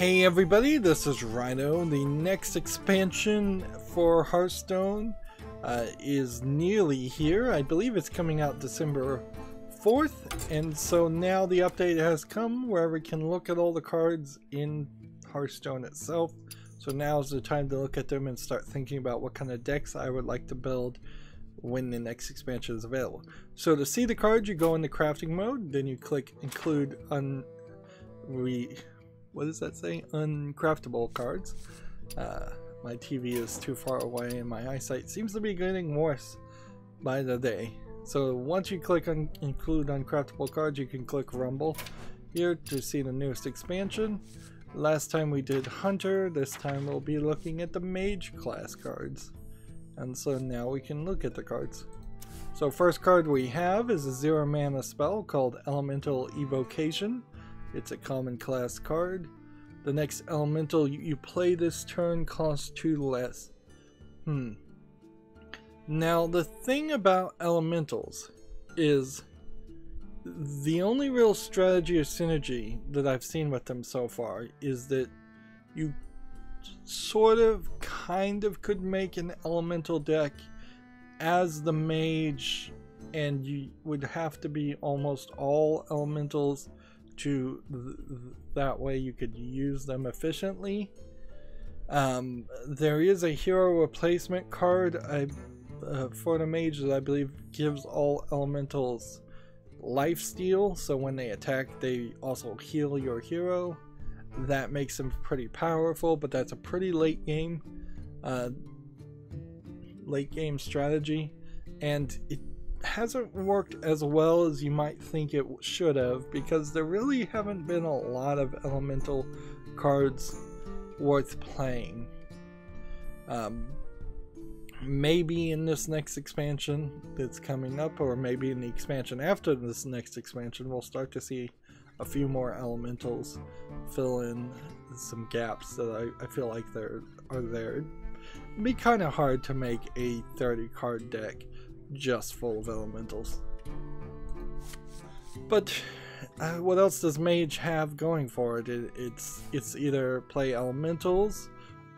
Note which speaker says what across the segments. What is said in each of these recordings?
Speaker 1: Hey everybody, this is Rydo. The next expansion for Hearthstone is nearly here. I believe it's coming out December 4th, and so now the update has come where we can look at all the cards in Hearthstone itself. So now is the time to look at them and start thinking about what kind of decks I would like to build when the next expansion is available. So to see the cards, you go into crafting mode, then you click include what does that say? Uncraftable cards. My TV is too far away and my eyesight seems to be getting worse by the day. So once you click on include uncraftable cards, you can click Rumble here to see the newest expansion. Last time we did Hunter, this time we'll be looking at the Mage class cards. And so now we can look at the cards. So first card we have is a 0-mana spell called Elemental Evocation. It's a common class card. The next elemental you play this turn costs 2 less. Now the thing about elementals is the only real strategy or synergy that I've seen with them so far is that you kind of could make an elemental deck as the mage, and you would have to be almost all elementals to that way you could use them efficiently. There is a hero replacement card for the mage that I believe gives all elementals lifesteal, so when they attack they also heal your hero. That makes them pretty powerful, but that's a pretty late game strategy, and it hasn't worked as well as you might think it should have, because there really haven't been a lot of elemental cards worth playing. Maybe in this next expansion that's coming up, or maybe in the expansion after this next expansion, we'll start to see a few more elementals fill in some gaps that I feel like are there. It'd be kind of hard to make a 30 card deck just full of elementals. But what else does Mage have going for it? It's either play elementals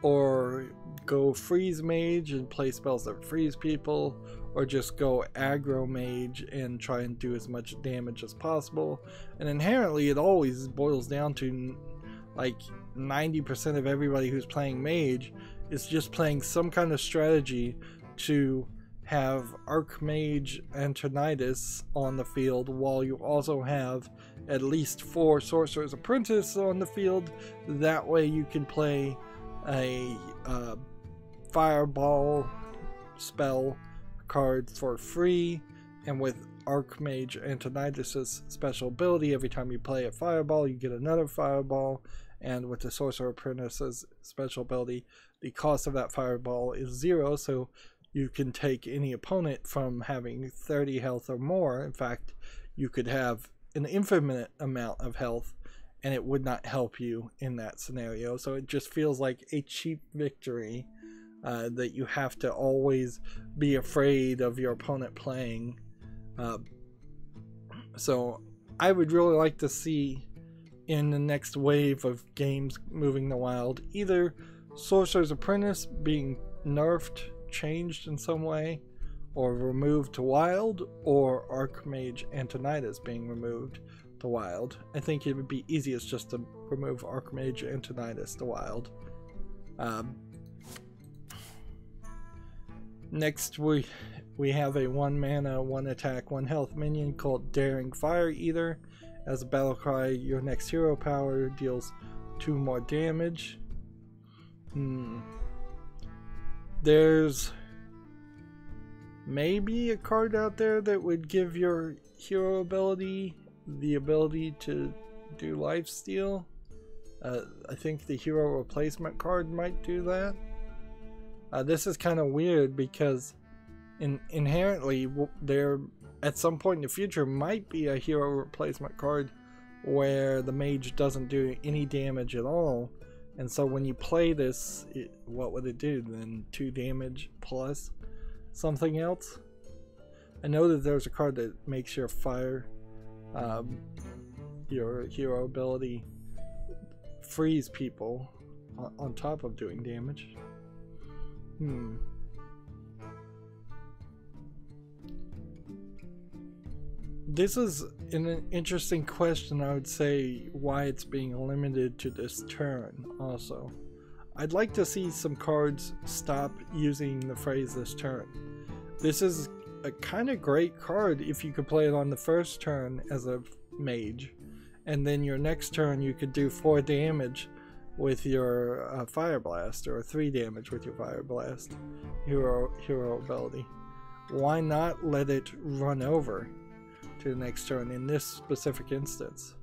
Speaker 1: or go freeze Mage and play spells that freeze people, or just go aggro Mage and try and do as much damage as possible. And inherently it always boils down to like 90% of everybody who's playing Mage is just playing some kind of strategy to have Archmage Antoninus on the field, while you also have at least 4 Sorcerer's Apprentice on the field. That way you can play a Fireball spell card for free, and with Archmage Antoninus' special ability, every time you play a Fireball you get another Fireball, and with the Sorcerer Apprentice's special ability the cost of that Fireball is 0, so you can take any opponent from having 30 health or more. In fact, you could have an infinite amount of health and it would not help you in that scenario. So it just feels like a cheap victory that you have to always be afraid of your opponent playing. So I would really like to see in the next wave of games moving the wild, either Sorcerer's Apprentice being nerfed, changed in some way, or removed to wild, or Archmage Antoninus being removed to wild. I think it would be easiest just to remove Archmage Antoninus to wild. Next we have a 1-mana 1 attack 1 health minion called Daring Fire Eater. As a battle cry, your next hero power deals 2 more damage. There's maybe a card out there that would give your hero ability the ability to do lifesteal. I think the hero replacement card might do that. This is kind of weird because inherently there at some point in the future might be a hero replacement card where the mage doesn't do any damage at all. And so when you play this, what would it do then? 2 damage plus something else? I know that there's a card that makes your fire, your hero ability freeze people on top of doing damage. This is an interesting question. I would say why it's being limited to this turn also. I'd like to see some cards stop using the phrase this turn. This is a kind of great card if you could play it on the first turn as a mage, and then your next turn you could do 4 damage with your Fire Blast, or 3 damage with your Fire Blast hero ability. Why not let it run over to the next turn in this specific instance?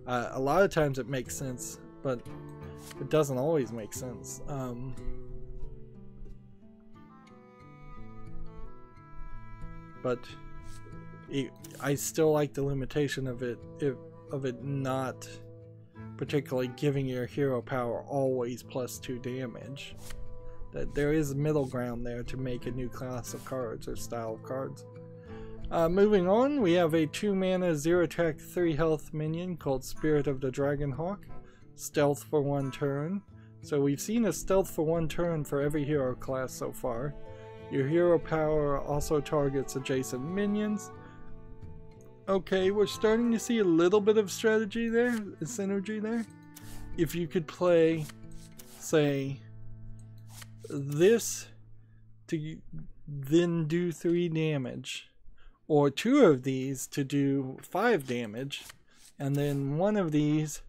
Speaker 1: A lot of times it makes sense, but it doesn't always make sense. But I still like the limitation of it not particularly giving your hero power always +2 damage. That there is middle ground there to make a new class of cards or style of cards. Moving on, we have a 2 mana 0 attack 3 health minion called Spirit of the Dragonhawk. Stealth for 1 turn. So we've seen a stealth for 1 turn for every hero class so far. Your hero power also targets adjacent minions. Okay, we're starting to see a little bit of strategy there, synergy there. If you could play, say, this to then do 3 damage, or 2 of these to do 5 damage, and then 1 of these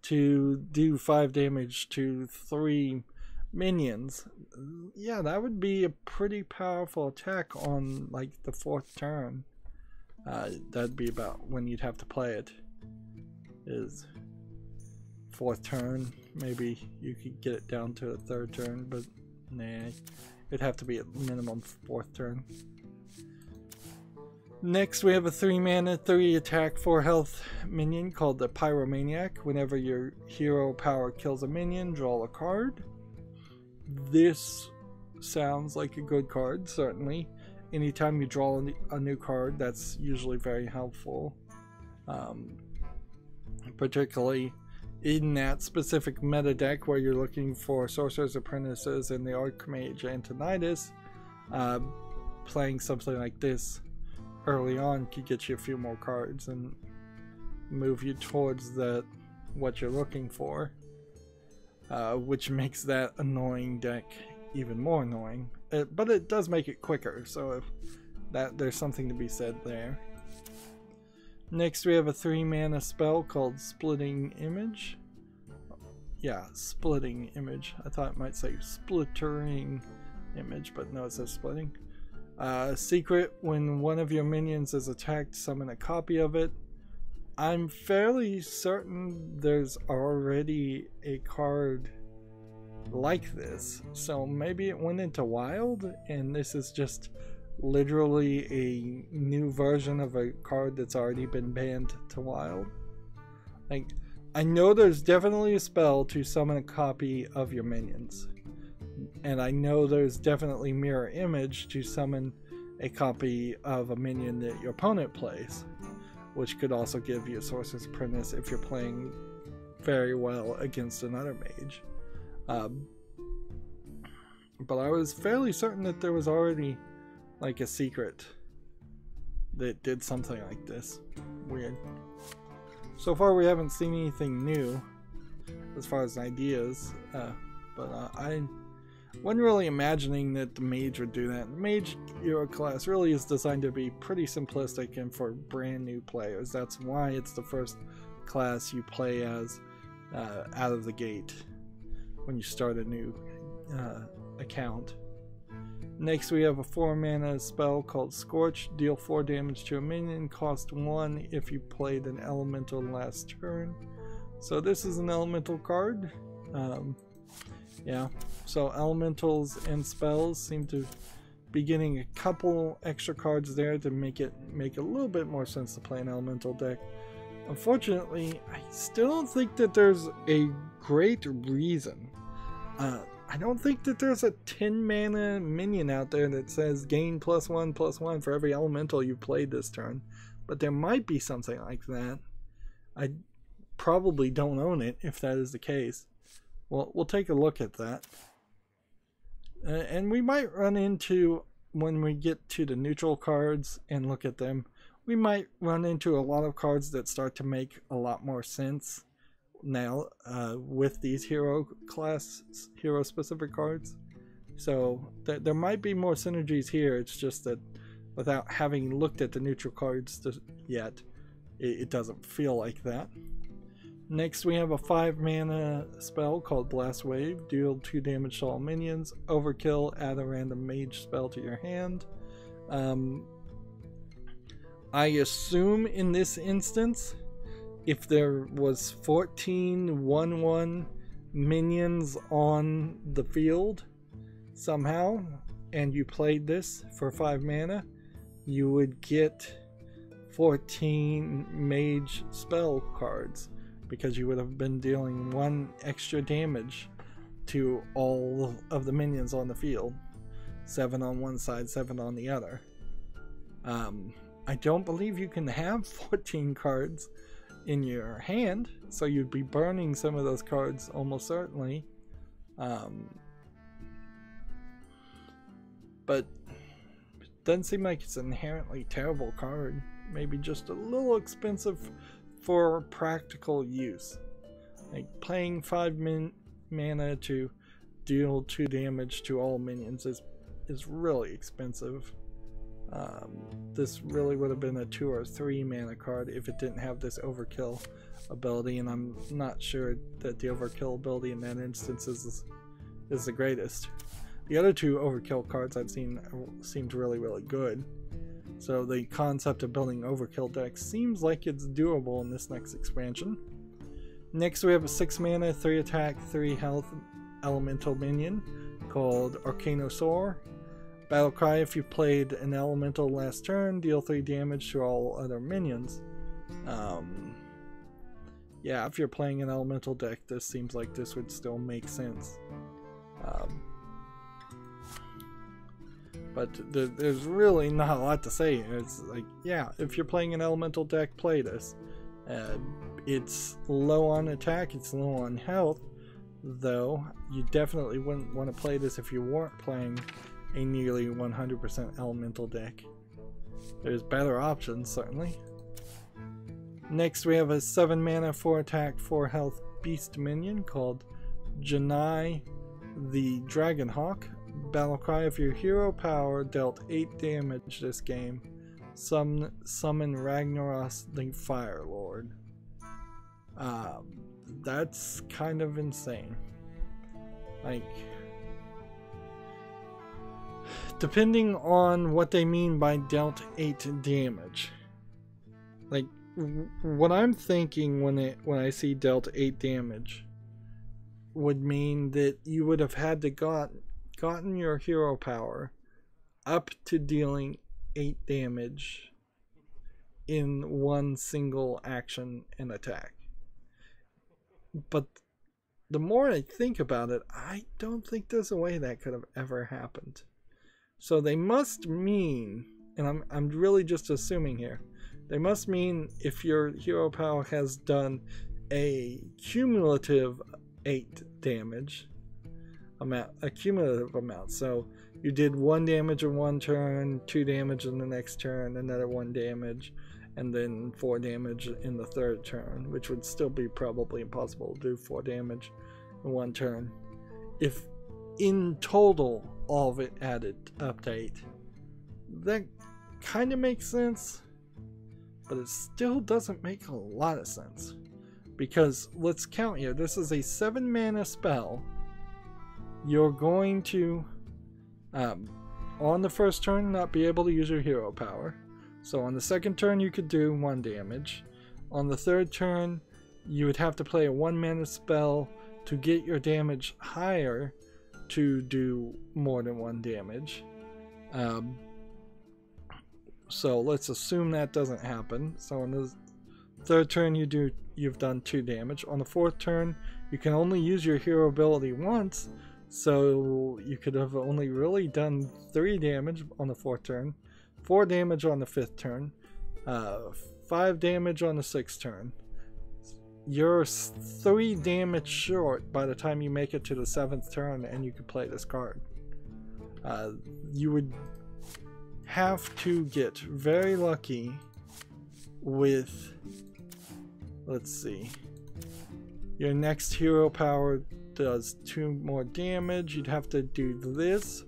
Speaker 1: to do 5 damage to 3 minions. Yeah, that would be a pretty powerful attack on like the 4th turn. That'd be about when you'd have to play it, is 4th turn. Maybe you could get it down to the 3rd turn, but nah, it'd have to be at minimum 4th turn. Next we have a 3 mana 3 attack 4 health minion called the Pyromaniac. Whenever your hero power kills a minion, draw a card. This sounds like a good card, certainly. Anytime you draw a new card, that's usually very helpful. Particularly in that specific meta deck where you're looking for Sorcerer's Apprentices and the Archmage Antoninus. Playing something like this early on could get you a few more cards and move you towards what you're looking for, which makes that annoying deck even more annoying. But it does make it quicker, so there's something to be said there. Next we have a 3 mana spell called Splitting Image. Yeah, Splitting Image. I thought it might say Splittering Image, but no, it says Splitting. Secret, when one of your minions is attacked, summon a copy of it. I'm fairly certain there's already a card like this, so maybe it went into wild and this is just literally a new version of a card that's already been banned to wild. Like, I know there's definitely a spell to summon a copy of your minions, and I know there's definitely mirror image to summon a copy of a minion that your opponent plays, which could also give you a Sorcerer's Apprentice if you're playing very well against another mage. But I was fairly certain that there was already like a secret that did something like this. Weird. So far we haven't seen anything new as far as ideas, but I wasn't really imagining that the mage would do that. Mage hero class really is designed to be pretty simplistic and for brand new players. That's why it's the first class you play as out of the gate when you start a new account. Next we have a 4 mana spell called Scorch. Deal 4 damage to a minion, cost 1 if you played an elemental last turn. So this is an elemental card. Yeah, so elementals and spells seem to be getting a couple extra cards there to make a little bit more sense to play an elemental deck. Unfortunately, I still don't think that there's a great reason. I don't think that there's a 10 mana minion out there that says gain +1/+1 for every elemental you played this turn, but there might be something like that. probably don't own it if that is the case. Well, we'll take a look at that. And we might run into, when we get to the neutral cards and look at them, we might run into a lot of cards that start to make a lot more sense now with these hero specific cards. So there might be more synergies here. It's just that without having looked at the neutral cards yet, it doesn't feel like that. Next we have a 5 mana spell called Blast Wave. Deal 2 damage to all minions. Overkill, add a random mage spell to your hand. I assume in this instance, if there was 14 1/1 minions on the field somehow, and you played this for 5 mana, you would get 14 mage spell cards, because you would have been dealing 1 extra damage to all of the minions on the field. 7 on one side, 7 on the other. I don't believe you can have 14 cards in your hand, so you'd be burning some of those cards almost certainly. But it doesn't seem like it's an inherently terrible card. Maybe just a little expensive for practical use. Like playing 5 mana to deal 2 damage to all minions is really expensive. This really would have been a 2 or 3 mana card if it didn't have this overkill ability, and I'm not sure that the overkill ability in that instance is the greatest. The other 2 overkill cards I've seen seemed really good. So the concept of building overkill decks seems like it's doable in this next expansion. Next we have a 6 mana, 3 attack, 3 health elemental minion called Arcanosaur. Battle cry: if you played an elemental last turn, deal 3 damage to all other minions. Yeah, if you're playing an elemental deck, this seems like this would still make sense. But there's really not a lot to say here. It's like, yeah, if you're playing an elemental deck, play this. It's low on attack, it's low on health, though you definitely wouldn't want to play this if you weren't playing a nearly 100% elemental deck. There's better options, certainly. Next we have a 7 mana, 4 attack, 4 health beast minion called Jenai the Dragonhawk. Battle cry: if your hero power dealt 8 damage this game, summon Ragnaros the Fire Lord. That's kind of insane. Like, depending on what they mean by dealt 8 damage. Like, what I'm thinking when I see dealt 8 damage would mean that you would have had to gotten your hero power up to dealing 8 damage in one single action and attack. But the more I think about it, I don't think there's a way that could have ever happened. So they must mean, and I'm really just assuming here, they must mean if your hero power has done a cumulative 8 damage amount, a cumulative amount. So you did 1 damage in one turn, 2 damage in the next turn, another 1 damage, and then 4 damage in the third turn, which would still be probably impossible to do 4 damage in one turn. If in total all of it added up to 8, that kind of makes sense, but it still doesn't make a lot of sense. Because let's count here, this is a 7 mana spell. You're going to, on the first turn, not be able to use your hero power. So on the second turn you could do 1 damage. On the third turn you would have to play a 1 mana spell to get your damage higher to do more than 1 damage. So let's assume that doesn't happen. So on the third turn you've done 2 damage. On the fourth turn you can only use your hero ability once, so you could have only really done 3 damage on the fourth turn, 4 damage on the fifth turn, 5 damage on the sixth turn. you're 3 damage short by the time you make it to the 7th turn, and you could play this card. You would have to get very lucky with, let's see, your next hero power does 2 more damage. You'd have to do this.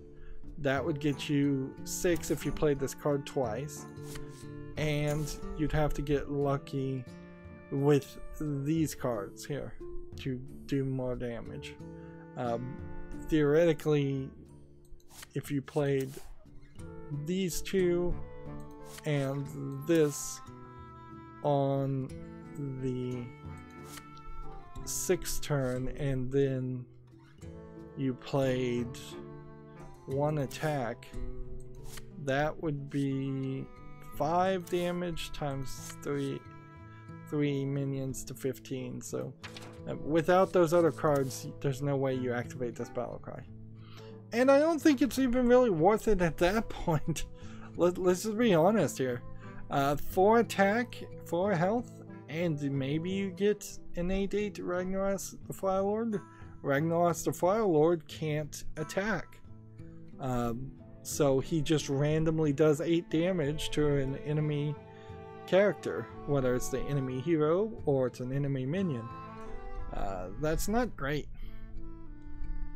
Speaker 1: That would get you 6 if you played this card twice. And you'd have to get lucky with these cards here to do more damage. Theoretically, if you played these 2 and this on the 6th turn, and then you played 1 attack, that would be 5 damage times 3 minions to 15. So without those other cards, there's no way you activate this battle cry. And I don't think it's even really worth it at that point. Let's just be honest here. 4 attack, 4 health, and maybe you get an 8/8 Ragnaros the Firelord. Ragnaros the Firelord can't attack. So he just randomly does 8 damage to an enemy character, whether it's the enemy hero or it's an enemy minion. That's not great.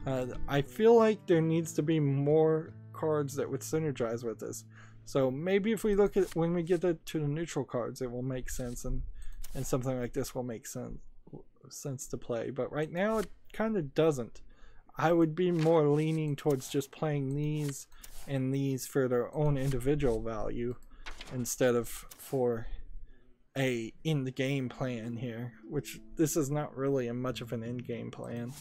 Speaker 1: I feel like there needs to be more cards that would synergize with this. So maybe if we look at when we get to the neutral cards, it will make sense, and something like this will make sense to play. But right now it kind of doesn't. I would be more leaning towards just playing these and these for their own individual value instead of for a in-game plan here, which this is not really much of an in-game plan.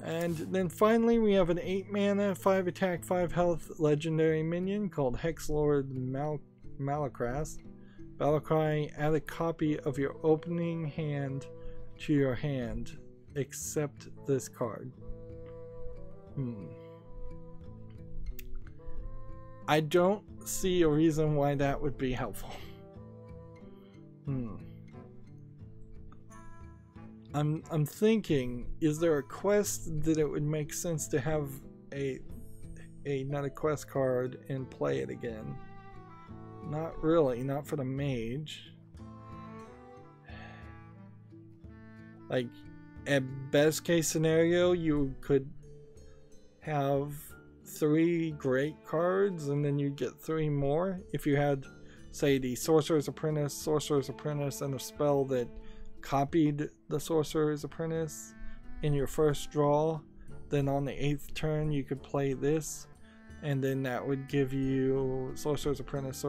Speaker 1: And then finally we have an 8 mana, 5 attack, 5 health legendary minion called Hexlord Malakras. Battle cry: add a copy of your opening hand to your hand, except this card. I don't see a reason why that would be helpful. I'm thinking, is there a quest that it would make sense to have not a quest card and play it again? Not really, not for the mage. Like, at best case scenario, you could have 3 great cards and then you get 3 more. If you had, say, the Sorcerer's Apprentice, and a spell that copied the Sorcerer's Apprentice in your first draw, then on the 8th turn you could play this, and then that would give you Sorcerer's Apprentice,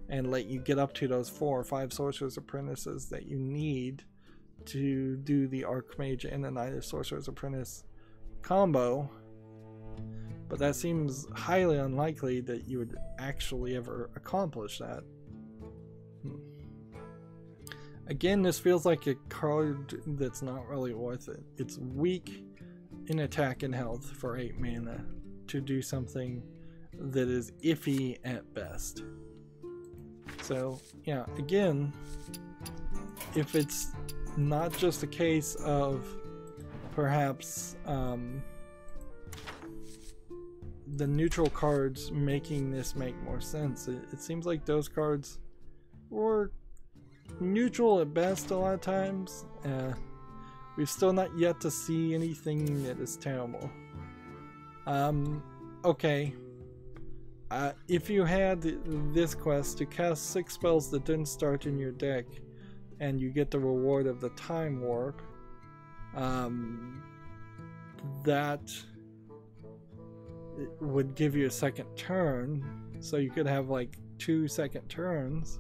Speaker 1: and let you get up to those 4 or 5 Sorcerer's Apprentices that you need to do the Archmage Antoninus Sorcerer's Apprentice combo. But that seems highly unlikely that you would actually ever accomplish that. Again, this feels like a card that's not really worth it. It's weak in attack and health for 8 mana to do something that is iffy at best. So yeah, again, if it's not just a case of perhaps the neutral cards making this make more sense, it seems like those cards were neutral at best a lot of times. We've still not yet to see anything that is terrible. Okay. If you had this quest to cast 6 spells that didn't start in your deck, and you get the reward of the Time Warp, that would give you a second turn, so you could have like 2 second turns,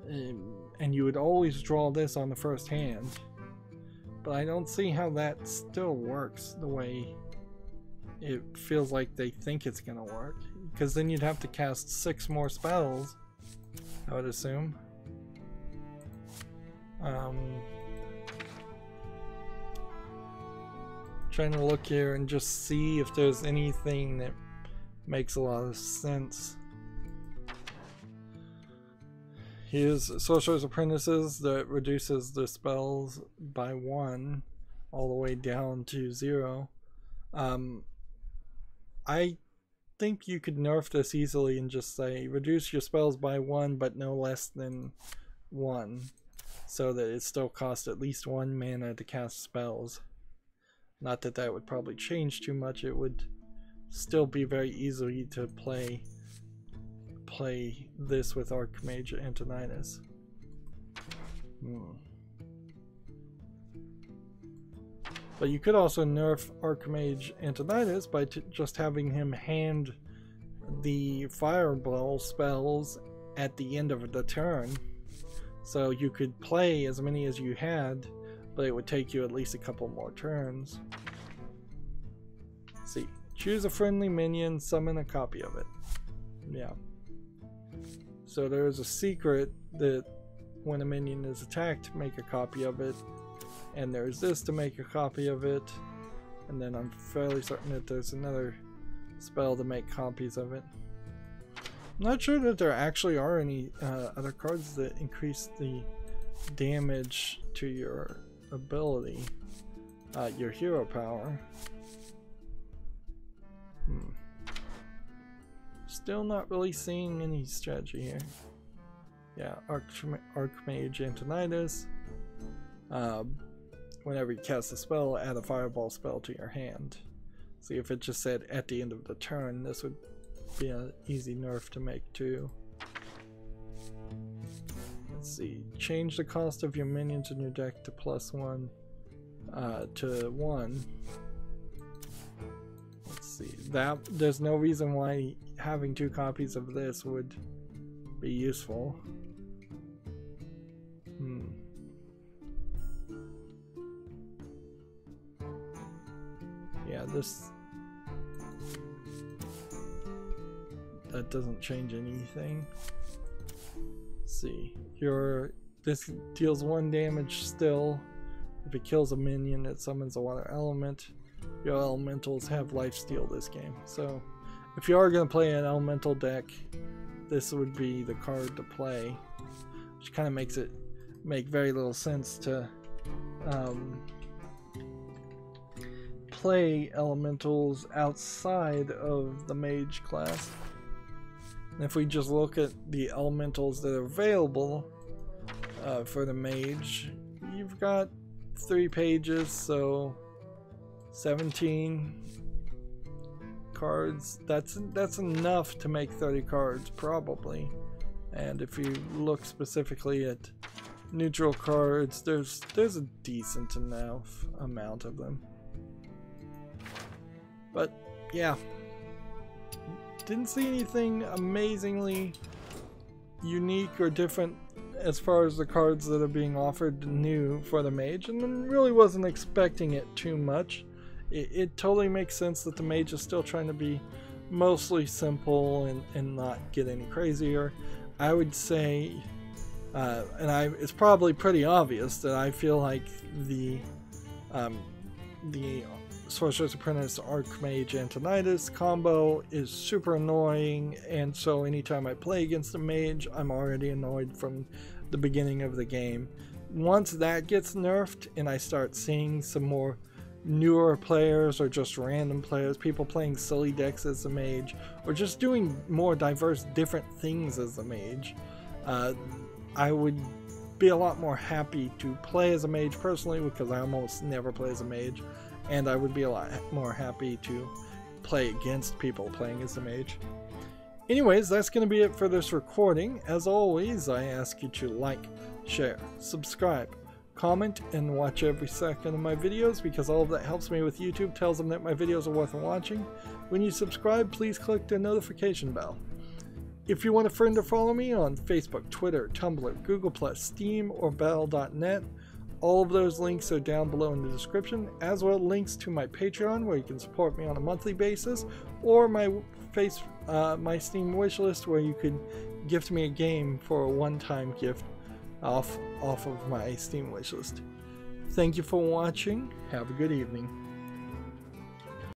Speaker 1: and you would always draw this on the first hand. But I don't see how that still works the way it feels like they think it's gonna work, because then you'd have to cast 6 more spells, I would assume. Trying to look here and just see if there's anything that makes a lot of sense Here's Sorcerer's Apprentices that reduces the spells by 1 all the way down to 0. I think you could nerf this easily and just say reduce your spells by 1 but no less than 1, so that it still costs at least 1 mana to cast spells. Not that that would probably change too much. It would still be very easy to play this with Archmage Antoninus. But you could also nerf Archmage Antoninus by just having him hand the fireball spells at the end of the turn. So you could play as many as you had, but it would take you at least a couple more turns. Let's see. Choose a friendly minion, summon a copy of it. Yeah. So there's a secret that when a minion is attacked, make a copy of it. And there's this to make a copy of it. And then I'm fairly certain that there's another spell to make copies of it. I'm not sure that there actually are any other cards that increase the damage to your ability, your hero power. Still not really seeing any strategy here. Yeah, Archmage Antoninus. Whenever you cast a spell, add a fireball spell to your hand. See, if it just said at the end of the turn, this would be an easy nerf to make too. Let's see. Change the cost of your minions in your deck to +1 to 1. Let's see. There's no reason why having 2 copies of this would be useful. Yeah, that doesn't change anything. Let's see. This deals 1 damage still. If it kills a minion, it summons a water element. Your elementals have lifesteal this game. So if you are going to play an elemental deck, this would be the card to play. Which kind of makes it make very little sense to play elementals outside of the mage class. And if we just look at the elementals that are available for the mage, you've got 3 pages, so 17 cards. That's enough to make 30 cards probably. And if you look specifically at neutral cards, there's a decent enough amount of them. But yeah, didn't see anything amazingly unique or different as far as the cards that are being offered new for the mage, and really wasn't expecting it too much. It totally makes sense that the mage is still trying to be mostly simple and not get any crazier. I would say, it's probably pretty obvious that I feel like the Sorcerer's Apprentice Archmage Antoninus combo is super annoying, and so anytime I play against a mage, I'm already annoyed from the beginning of the game. Once that gets nerfed and I start seeing some more newer players or just random players, people playing silly decks as a mage, or just doing more diverse different things as a mage, I would be a lot more happy to play as a mage personally, because I almost never play as a mage. And I would be a lot more happy to play against people playing as a mage. Anyways, that's going to be it for this recording. As always, I ask you to like, share, subscribe, comment, and watch every second of my videos, because all of that helps me with YouTube, tells them that my videos are worth watching. When you subscribe, please click the notification bell. If you want a friend or follow me on Facebook, Twitter, Tumblr, Google+, Steam, or Battle.net, all of those links are down below in the description, as well as links to my Patreon, where you can support me on a monthly basis, or my Steam wishlist, where you could gift me a game for a one-time gift off of my Steam wishlist. Thank you for watching. Have a good evening.